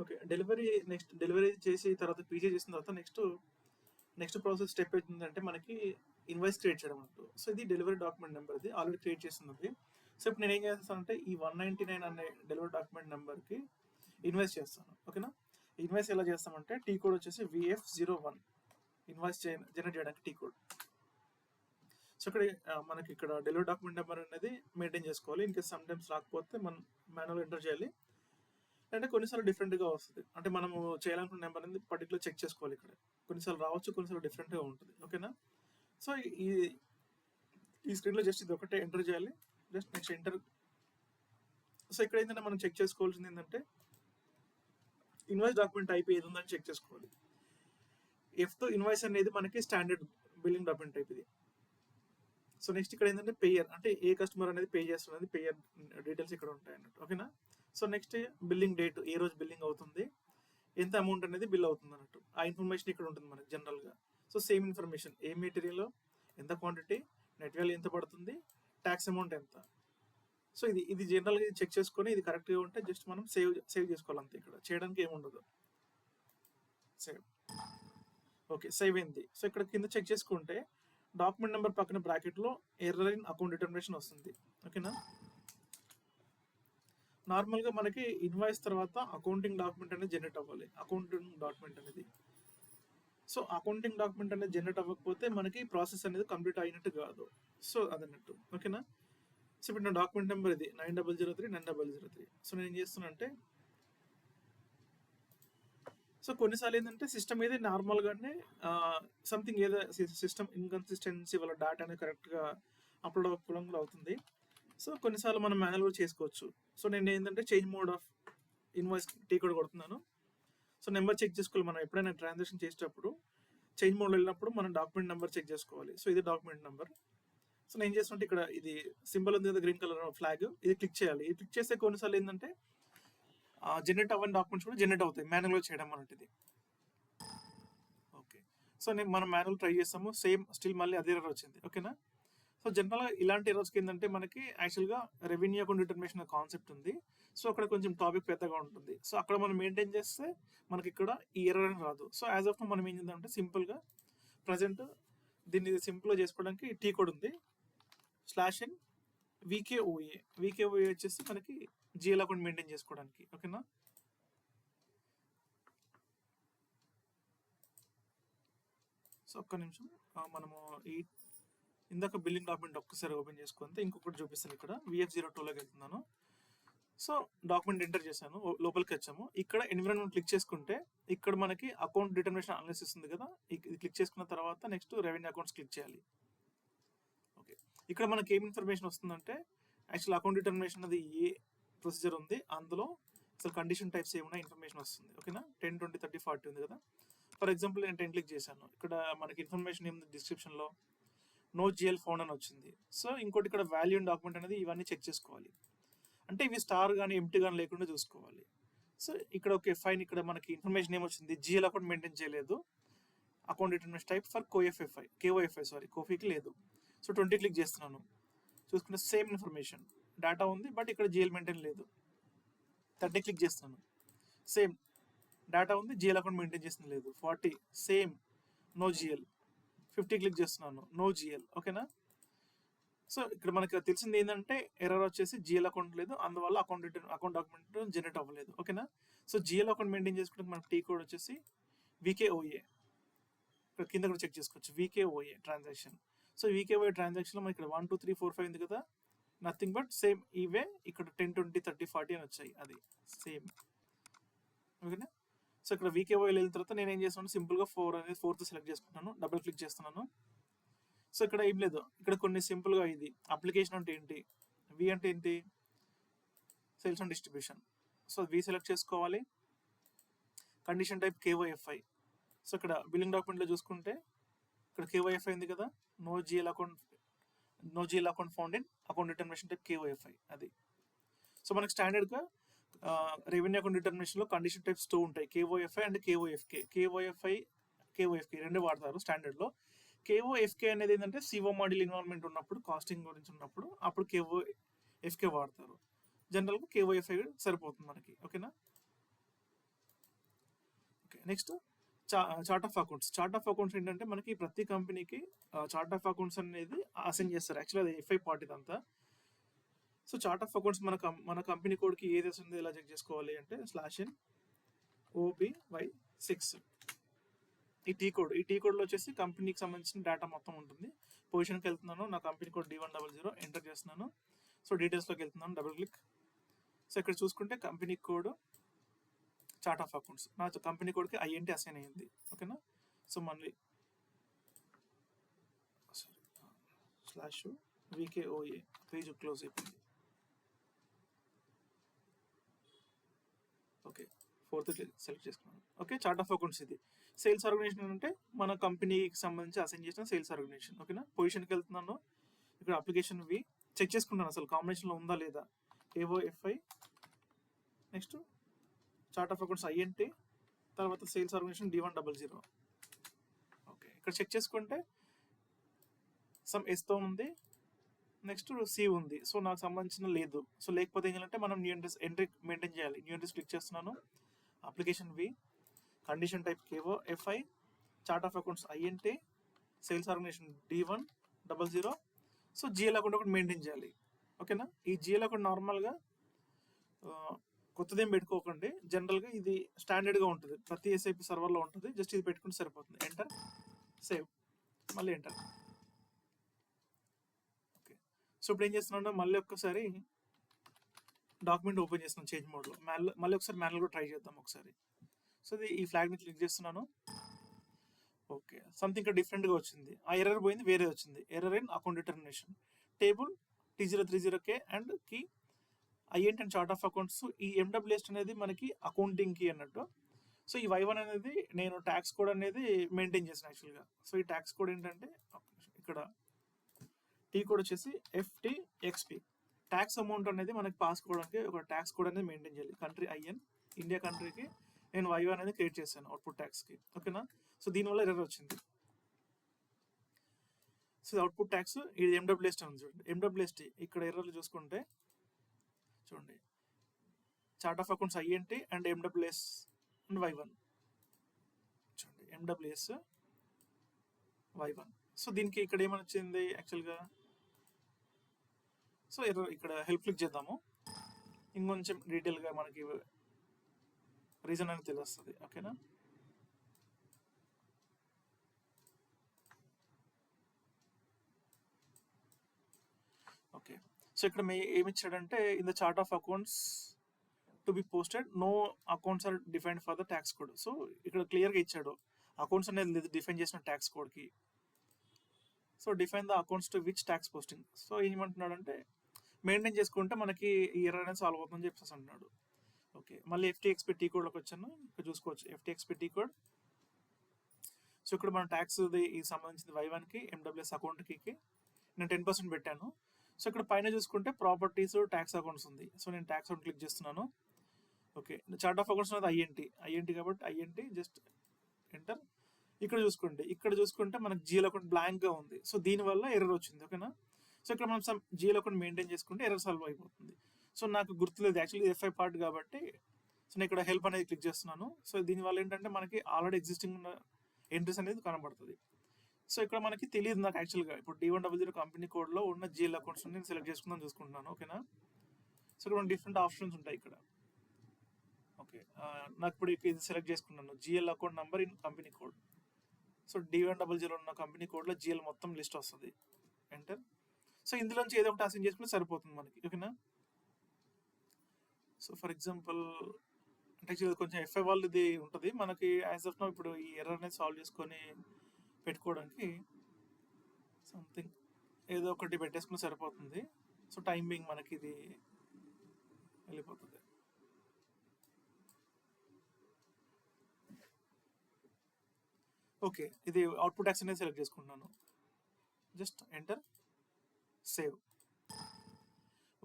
Okay. Delivery చేసి తర్వాత PG చేసిన తర్వాత నెక్స్ట్ ప్రాసెస్ స్టెప్ ఏంటంటే మనకి ఇన్వాయిస్ క్రియేట్ చేయడం అంటూ. సో ఇది డెలివరీ డాక్యుమెంట్ నెంబర్, ఇది ఆల్రెడీ క్రియేట్ చేస్తున్నది. సో ఇప్పుడు నేను ఏం చేస్తానంటే ఈ 199 అనే డెలివరీ డాక్యుమెంట్ నెంబర్కి ఇన్వాయిస్ చేస్తాను. ఓకేనా? ఇన్వాయిస్ ఎలా చేస్తామంటే టీ కోడ్ వచ్చేసి VF01 ఇన్వాయిస్ జనరేట్ చేయడానికి టీ కోడ్. సో ఇక్కడ మనకి ఇక్కడ డెలివరీ డాక్యుమెంట్ నెంబర్ అనేది మెయింటైన్ చేసుకోవాలి. ఇన్ కేస్ సమ్ టైమ్స్ రాకపోతే మనం మాన్యువల్ ఎంటర్ చేయాలి. అంటే కొన్నిసార్లు డిఫరెంట్గా వస్తుంది. అంటే మనము చేయాలనుకున్న నెంబర్ అనేది పర్టికులర్ చెక్ చేసుకోవాలి ఇక్కడ. కొన్నిసార్లు రావచ్చు, కొన్నిసార్లు డిఫరెంట్గా ఉంటుంది. ఓకేనా? సో ఈ స్క్రీన్లో జస్ట్ ఇది ఒకటే ఎంటర్ చేయాలి. Just next enter. సో ఇక్కడ ఏంటంటే మనం చెక్ చేసుకోవాల్సింది ఏంటంటే ఇన్వాయిస్ డాక్యుమెంట్ టైప్ ఏది ఉందని చెక్ చేసుకోవాలి. ఎఫ్తో ఇన్వాయిస్ అనేది మనకి స్టాండర్డ్ బిల్లింగ్ డాక్యుమెంట్ టైప్ ఇది. సో నెక్స్ట్ ఇక్కడ ఏంటంటే పేయర్, అంటే ఏ కస్టమర్ అనేది పే చేస్తున్నది, పేయర్ డీటెయిల్స్ ఇక్కడ ఉంటాయి అన్నట్టు. ఓకేనా? సో నెక్స్ట్ బిల్లింగ్ డేట్, ఏ రోజు బిల్లింగ్ అవుతుంది, ఎంత అమౌంట్ అనేది బిల్ అవుతుంది అన్నట్టు. ఆ ఇన్ఫర్మేషన్ ఇక్కడ ఉంటుంది మనకి జనరల్గా. సో సేమ్ ఇన్ఫర్మేషన్, ఏ మెటీరియల్, ఎంత క్వాంటిటీ, నెట్ వాల్యూ ఎంత పడుతుంది, ట్యాక్స్ అమౌంట్ ఎంత. సో ఇది జనరల్గా చెక్ చేసుకొని ఇది కరెక్ట్గా ఉంటే జస్ట్ మనం సేవ్ చేసుకోవాలి అంతే. ఇక్కడ చేయడానికి ఏముండదు. సేవ్. ఓకే, సేవ్ అయింది. సో ఇక్కడ కింద చెక్ చేసుకుంటే డాక్యుమెంట్ నెంబర్ పక్కన బ్రాకెట్లో ఎర్రర్ ఇన్ అకౌంట్ డిటర్మినేషన్ వస్తుంది. ఓకేనా? నార్మల్గా మనకి ఇన్వాయిస్ తర్వాత అకౌంటింగ్ డాక్యుమెంట్ అనేది జనరేట్ అవ్వాలి. అకౌంటింగ్ డాక్యుమెంట్ అనేది, సో అకౌంటింగ్ డాక్యుమెంట్ అనేది జనరేట్ అవ్వకపోతే మనకి ప్రాసెస్ అనేది కంప్లీట్ అయినట్టు కాదు. సో అదన్నట్టు. ఓకేనా? సో ఇప్పుడు నా డాక్యుమెంట్ నెంబర్ ఇది 9003 సో నేను ఏం చేస్తున్నా అంటే, సో కొన్నిసార్లు ఏంటంటే సిస్టమ్ ఏది నార్మల్గానే సంథింగ్ ఏదో సిస్టమ్ ఇన్కన్సిస్టెన్సీ వల్ల డేటా అనేది కరెక్ట్గా అప్లోడ్ అవ్వకుండా అవుతుంది. సో కొన్నిసార్లు మనం మాన్యువల్ చేసుకోవచ్చు. సో నేను ఏంటంటే change mode of invoice T code కొడుతున్నాను. సో నెంబర్ చెక్ చేసుకోవాలి. మనం ఎప్పుడైనా ట్రాన్సాక్షన్ చేసేటప్పుడు చేంజ్ మోడ్లో వెళ్ళినప్పుడు మనం డాక్యుమెంట్ నెంబర్ చెక్ చేసుకోవాలి. సో ఇది డాక్యుమెంట్ నెంబర్. సో నేను ఏం చేస్తుంటే ఇక్కడ ఇది సింబల్ ఉంది కదా, గ్రీన్ కలర్ ఫ్లాగ్, ఇది క్లిక్ చేయాలి. ఇది క్లిక్ చేస్తే కొన్నిసార్లు ఏంటంటే జనరేట్ అవ్వని డాక్యుమెంట్స్ కూడా జనరేట్ అవుతాయి మాన్యువల్గా చేయడం అన్నట్టు. ఓకే, సో మనం మాన్యువల్ ట్రై చేస్తాము, సేమ్ స్టిల్ మళ్ళీ అదే ఎర్రర్ వచ్చింది. ఓకేనా? సో జనరల్గా ఇలాంటి ఎర్రర్స్కి ఏంటంటే మనకి యాక్చువల్గా రెవెన్యూ అకౌంట్ డిటర్మినేషన్ కాన్సెప్ట్ ఉంది. సో అక్కడ కొంచెం టాపిక్ పెద్దగా ఉంటుంది. సో అక్కడ మనం మెయింటైన్ చేస్తే మనకి ఇక్కడ ఈ ఎర్రర్ అని రాదు. సో యాజ్ ఆఫ్ మనం ఏం చేద్దామంటే సింపుల్గా ప్రజెంట్ దీన్ని సింపుల్గా చేసుకోవడానికి టీ కోడ్ ఉంది /n VKOA వచ్చేసి మనకి జిఎల్ అకౌంట్ మెయింటైన్ చేసుకోవడానికి. ఓకేనా? సో ఒక్క నిమిషం, మనము ఇందాక బిల్లింగ్ డాక్యుమెంట్ ఒక్కసారి ఓపెన్ చేసుకుంటే ఇంకొకటి చూపిస్తాను. ఇక్కడ VF02లోకి వెళ్తున్నాను. సో డాక్యుమెంట్ ఎంటర్ చేశాను, లోపలికి వచ్చాము. ఇక్కడ ఎన్విరాన్మెంట్ క్లిక్ చేసుకుంటే ఇక్కడ మనకి అకౌంట్ డిటర్మినేషన్ అనాలిసిస్ ఉంది కదా, ఇది క్లిక్ చేసుకున్న తర్వాత నెక్స్ట్ రెవెన్యూ అకౌంట్స్ క్లిక్ చేయాలి. ఓకే, ఇక్కడ మనకి ఏం ఇన్ఫర్మేషన్ వస్తుందంటే యాక్చువల్ అకౌంట్ డిటర్మినేషన్ అది ఏ ప్రొసీజర్ ఉంది, అందులో అసలు కండిషన్ టైప్స్ ఏమున్నా ఇన్ఫర్మేషన్ వస్తుంది. ఓకేనా? 10, 20, 30, 40 ఉంది కదా. ఫర్ ఎగ్జాంపుల్ నేను 10 క్లిక్ చేశాను. ఇక్కడ మనకి ఇన్ఫర్మేషన్ ఏముంది, డిస్క్రిప్షన్లో నో జిఎల్ ఫౌండ్ అని వచ్చింది. సో ఇంకోటి ఇక్కడ వాల్యూ అండ్ డాక్యుమెంట్ అనేది ఇవన్నీ చెక్ చేసుకోవాలి. అంటే ఇవి స్టార్ కానీ ఎంటీ కానీ లేకుండా చూసుకోవాలి. సో ఇక్కడ ఓకే ఫైన్, ఇక్కడ మనకి ఇన్ఫర్మేషన్ ఏమొచ్చింది, జిఎల్ అకౌంట్ మెయింటైన్ చేయలేదు, account determination type for KOFI కోఫీకి లేదు. సో 20 క్లిక్ చేస్తున్నాను, చూసుకుంటే సేమ్ ఇన్ఫర్మేషన్ డేటా ఉంది, బట్ ఇక్కడ జిఎల్ మెయింటైన్ లేదు. 30 క్లిక్ చేస్తున్నాను, సేమ్ డేటా ఉంది, జిఎల్ అకౌంట్ మెయింటైన్ చేసిన లేదు. 40 సేమ్, నో జిఎల్. 50 క్లిక్ చేస్తున్నాను, నో జిఎల్. ఓకేనా? సో ఇక్కడ మనకి తెలిసింది ఏంటంటే ఎర్రర్ వచ్చేసి జిఎల్ అకౌంట్ లేదు, అందువల్ల అకౌంట్ డాక్యుమెంట్ జనరేట్ అవ్వలేదు. ఓకేనా? సో జిఎల్ అకౌంట్ మెయింటైన్ చేసుకుంటే మనకి టీ కోడ్ వచ్చేసి VKOA. ఇక్కడ కింద కూడా చెక్ చేసుకోవచ్చు, VKOA ట్రాన్సాక్షన్. సో VKOA ట్రాన్సాక్షన్లో మనకి ఇక్కడ 1, 2, 3, 4, 5 ఉంది కదా, నథింగ్ బట్ సేమ్ ఇవే ఇక్కడ 10, 20, 30, 40 అని వచ్చాయి, అది సేమ్. ఓకేనా? సో ఇక్కడ VKOA వెళ్ళిన తర్వాత నేను ఏం చేస్తున్నాను, సింపుల్గా 4 అనేది 4th సెలెక్ట్ చేసుకుంటాను, డబుల్ క్లిక్ చేస్తున్నాను. సో ఇక్కడ ఏం లేదు, ఇక్కడ కొన్ని సింపుల్గా ఇది అప్లికేషన్ అంటే ఏంటి, వి అంటే ఏంటి, sales and distribution. So V select చేసుకోవాలి. Condition type KOFI. సో ఇక్కడ బిల్లింగ్ డాక్యుమెంట్లో చూసుకుంటే ఇక్కడ KOFI ఉంది కదా, no GL account found in account determination type KOFI అది. సో మనకి స్టాండర్డ్గా రెవెన్యూ అకౌంట్ డిటర్మినేషన్లో కండిషన్ టైప్స్ 2 ఉంటాయి, KOFI అండ్ KOFK. KOFK రెండు వాడతారు స్టాండర్డ్లో. KOFK అనేది ఏంటంటే సిఓ మాడ్యూల్ ఇన్వాల్వ్మెంట్ ఉన్నప్పుడు, కాస్టింగ్ గురించి ఉన్నప్పుడు అప్పుడు KOFK వాడతారు. జనరల్గా KOFI సరిపోతుంది మనకి. ఓకేనా? Next chart of accounts. Chart of accounts ఏంటంటే మనకి ప్రతి కంపెనీకి చార్ట్ ఆఫ్ అకౌంట్స్ అనేది అసైన్ చేస్తారు. యాక్చువల్లీ అది ఎఫ్ఐ పార్ట్ ఇదంతా. సో చార్ట్ ఆఫ్ అకౌంట్స్ మన కంపెనీ కోడ్కి ఏది వస్తుంది ఎలా చెక్ చేసుకోవాలి అంటే /n OBY6 ఈ టీ కోడ్లో వచ్చేసి కంపెనీకి సంబంధించిన డేటా మొత్తం ఉంటుంది. పొజిషన్కి వెళ్తున్నాను, నా కంపెనీ కోడ్ D100 ఎంటర్ చేస్తున్నాను. సో డీటెయిల్స్లోకి వెళ్తున్నాను, డబుల్ క్లిక్. సో ఇక్కడ చూసుకుంటే company code chart of accounts నా కంపెనీ కోడ్కి INT అసైన్ అయ్యింది. ఓకేనా. సో మళ్ళీ /VKOA పేజ్ క్లోజ్ అయిపోయింది. ఓకే, 4th సెలెక్ట్ చేసుకున్నాను. ఓకే, చార్ట్ ఆఫ్ అకౌంట్స్ ఇది. సేల్స్ ఆర్గనైజేషన్ అంటే మన కంపెనీకి సంబంధించి అసైన్ చేసిన సేల్స్ ఆర్గనైజేషన్. ఓకేనా. పొజిషన్కి వెళ్తున్నాను, ఇక్కడ అప్లికేషన్ చెక్ చేసుకుంటాను అసలు కాంబినేషన్లో ఉందా లేదా. AOFI, next chart of accounts INT, తర్వాత సేల్స్ ఆర్గనైజేషన్ D100. ఓకే, ఇక్కడ చెక్ చేసుకుంటే సమ్ ఎస్తో ఉంది, నెక్స్ట్ C ఉంది. సో నాకు సంబంధించిన లేదు. సో లేకపోతే ఏం చేయాలంటే మనం న్యూ ఎంట్రీ మెయింటైన్ చేయాలి. న్యూ ఎంట్రీస్ క్లిక్ చేస్తున్నాను, application condition type KOFI, chart of accounts INT, sales organisation D100. So GL account ఒకటి మెయింటైన్ చేయాలి. ఓకేనా. ఈ GL అకౌంట్ నార్మల్గా కొత్తదేం పెట్టుకోకండి, జనరల్గా ఇది స్టాండర్డ్గా ఉంటుంది, ప్రతి SAP సర్వర్లో ఉంటుంది. జస్ట్ ఇది పెట్టుకుంటే సరిపోతుంది. ఎంటర్, సేవ్, మళ్ళీ ఎంటర్. ఓకే, సో ఇప్పుడు ఏం చేస్తున్నాను, మళ్ళీ ఒక్కసారి డాక్యుమెంట్ ఓపెన్ చేస్తున్నాను చేంజ్ మోడ్లో. మళ్ళీ ఒకసారి మాన్యువల్గా ట్రై చేద్దాం ఒకసారి. సో ఈ ఫ్లాగ్ని క్లిక్ చేస్తున్నాను. ఓకే, సంథింగ్ ఇంకా డిఫరెంట్గా వచ్చింది. ఆ ఎర్రర్ పోయింది, వేరే వచ్చింది. Error in account determination, table T030K and కీ INT and chart of accounts. ఈ MWS అనేది మనకి అకౌంటింగ్ కీ అన్నట్టు. సో ఈ Y1 అనేది నేను ట్యాక్స్ కోడ్ అనేది మెయింటైన్ చేసాను యాక్చువల్గా. సో ఈ ట్యాక్స్ కోడ్ ఏంటంటే ఇక్కడ టీ కోడ్ వచ్చేసి FTXP. ట్యాక్స్ అమౌంట్ అనేది మనకి పాస్ కోవడానికి ఒక ట్యాక్స్ కోడ్ అనేది మెయింటైన్ చేయాలి. కంట్రీ IN, ఇండియా కంట్రీకి నేను Y1 అనేది క్రియేట్ చేశాను అవుట్పుట్ ట్యాక్స్కి. ఓకేనా. సో దీనివల్ల ఎర్రర్ వచ్చింది. సో అవుట్పుట్ ట్యాక్స్ ఇది MWST ఉంది చూడండి. MWST ఇక్కడ ఎర్రర్లు చూసుకుంటే చూడండి, chart of accounts INT and MWS and Y1 చూడండి, MWS Y1. సో దీనికి ఇక్కడ ఏమని వచ్చింది యాక్చువల్గా. సో ఎర్రర్ ఇక్కడ హెల్ప్ క్లిక్ చేద్దాము, ఇంకొంచెం డీటెయిల్గా మనకి రీజన్ అనేది తెలుస్తుంది. ఓకేనా. ఓకే, సో ఇక్కడ ఏమి ఇచ్చాడంటే in the chart of accounts to be posted no accounts are defined for the tax code. So ఇక్కడ క్లియర్గా ఇచ్చాడు అకౌంట్స్ అనేది డిఫైన్ చేసిన ట్యాక్స్ కోడ్కి. So define the accounts to which tax posting. So ఏమంటున్నాడు అంటే మెయింటైన్ చేసుకుంటే మనకి ఈ ఎర్రర్ అనేది సాల్వ్ అవుతుందని చెప్పేసి అంటున్నాడు. ఓకే, మళ్ళీ FTXP టీ కోడ్లోకి వచ్చాను, ఇక్కడ చూసుకోవచ్చు FTXP టీ కోడ్. సో ఇక్కడ మన ట్యాక్స్ ఈ సంబంధించింది Y1కి MWS అకౌంట్కి నేను 10% పెట్టాను. సో ఇక్కడ పైన చూసుకుంటే ప్రాపర్టీస్ ట్యాక్స్ అకౌంట్స్ ఉంది. సో నేను ట్యాక్స్ అకౌంట్ క్లిక్ చేస్తున్నాను. ఓకే, చార్ట్ ఆఫ్ అకౌంట్స్ అనేది INT కాబట్టి INT జస్ట్ ఎంటర్. ఇక్కడ చూసుకుంటే మనకి GL అకౌంట్ బ్లాంక్గా ఉంది. సో దీనివల్ల ఎర్రర్ వచ్చింది. ఓకేనా. సో ఇక్కడ మనం GL అకౌంట్ మెయింటైన్ చేసుకుంటే ఎర్రర్ సాల్వ్ అయిపోతుంది. సో నాకు గుర్తులేదు యాక్చువల్లీ FI పార్ట్ కాబట్టి. సో నేను ఇక్కడ హెల్ప్ అనేది క్లిక్ చేస్తున్నాను. సో దీనివల్ల ఏంటంటే మనకి ఆల్రెడీ ఎగ్జిస్టింగ్ ఉన్న ఎంట్రీస్ అనేది కనబడుతుంది. సో ఇక్కడ మనకి తెలియదు నాకు యాక్చువల్గా. ఇప్పుడు D100 కంపెనీ కోడ్లో ఉన్న GL అకౌంట్స్ నేను సెలెక్ట్ చేసుకుందాం చూసుకుంటున్నాను. ఓకేనా. సో ఇక్కడ డిఫరెంట్ ఆప్షన్స్ ఉంటాయి ఇక్కడ. ఓకే, నాకు ఇప్పుడు ఇది సెలెక్ట్ చేసుకున్నాను, GL account number in company code. So D100 ఉన్న కంపెనీ కోడ్లో GL మొత్తం లిస్ట్ వస్తుంది. ఎంటర్. సో ఇందులోంచి ఏదో ఒకటి అసైన్ చేసుకుంటే సరిపోతుంది మనకి. ఓకేనా. సో ఫర్ ఎగ్జాంపుల్ అంటే కొంచెం FI వాళ్ళది ఉంటుంది మనకి. యాజ్ ఆఫ్ నౌ ఇప్పుడు ఈ ఎర్రర్ అనేది సాల్వ్ చేసుకొని పెట్టుకోవడానికి సంథింగ్ ఏదో ఒకటి పెట్టేసుకుని సరిపోతుంది. సో టైమింగ్ మనకి ఇది వెళ్ళిపోతుంది. ఓకే, ఇది అవుట్పుట్ ట్యాక్స్ అనేది సెలెక్ట్ చేసుకుంటున్నాను. Just enter, save.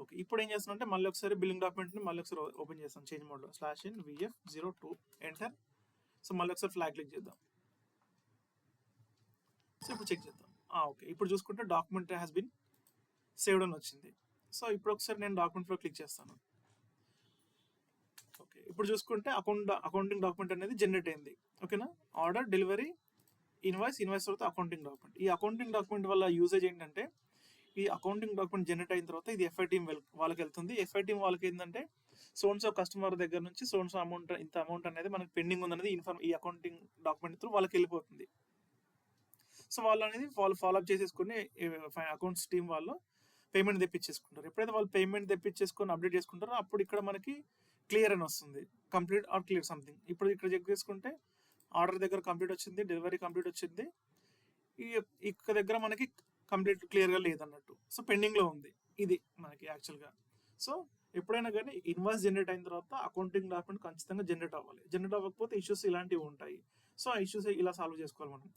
ఓకే, ఇప్పుడు ఏం చేస్తున్నా అంటే మళ్ళీ ఒకసారి బిల్లింగ్ డాక్యుమెంట్ని మళ్ళీ ఒకసారి ఓపెన్ చేస్తాం చేంజ్ మోడ్లో. /in VF02 enter. సో మళ్ళీ ఒకసారి ఫ్లాగ్ క్లిక్ చేద్దాం. సో ఇప్పుడు చెక్ చేద్దాం. ఓకే, ఇప్పుడు చూసుకుంటే డాక్యుమెంట్ హ్యాస్ బిన్ సేవ్డ్ అని వచ్చింది. సో ఇప్పుడు ఒకసారి నేను డాక్యుమెంట్లో క్లిక్ చేస్తాను. ఓకే, ఇప్పుడు చూసుకుంటే అకౌంటింగ్ డాక్యుమెంట్ అనేది జనరేట్ అయింది. ఓకేనా? ఆర్డర్, డెలివరీ, ఇన్వాయిస్ తర్వాత అకౌంటింగ్ డాక్యుమెంట్. ఈ అకౌంటింగ్ డాక్యుమెంట్ వల్ల యూసేజ్ ఏంటంటే, ఈ అకౌంటింగ్ డాక్యుమెంట్ జనరేట్ అయిన తర్వాత ఇది ఎఫ్ఐ టీమ్ వాళ్ళకి వెళ్తుంది. ఎఫ్ఐ టీమ్ వాళ్ళకి ఏంటంటే సో కస్టమర్ దగ్గర నుంచి అమౌంట్, ఇంత అమౌంట్ అనేది మనకి పెండింగ్ ఉందనేది ఈ అకౌంటింగ్ డాక్యుమెంట్ త్రూ వాళ్ళకి వెళ్ళిపోతుంది. సో వాళ్ళు ఫాలోఅప్ చేసేసుకుని అకౌంట్స్ టీమ్ వాళ్ళు పేమెంట్ తెప్పించేసుకుంటారు. ఎప్పుడైతే వాళ్ళు పేమెంట్ తెప్పించేసుకొని అప్డేట్ చేసుకుంటారో అప్పుడు ఇక్కడ మనకి క్లియర్ అని వస్తుంది, కంప్లీట్ ఆర్ క్లియర్ సంథింగ్. ఇప్పుడు ఇక్కడ చెక్ చేసుకుంటే ఆర్డర్ దగ్గర కంప్లీట్ వచ్చింది, డెలివరీ కంప్లీట్ వచ్చింది. ఇక్కడ దగ్గర మనకి కంప్లీట్ క్లియర్గా లేదన్నట్టు, సో పెండింగ్లో ఉంది. ఇది మనకి యాక్చువల్గా. సో ఎప్పుడైనా కానీ ఇన్వాయిస్ జనరేట్ అయిన తర్వాత అకౌంటింగ్ డాక్యుమెంట్ ఖచ్చితంగా జనరేట్ అవ్వాలి. జనరేట్ అవ్వకపోతే ఇష్యూస్ ఇలాంటివి ఉంటాయి. సో ఆ ఇష్యూస్ ఇలా సాల్వ్ చేసుకోవాలి మనం.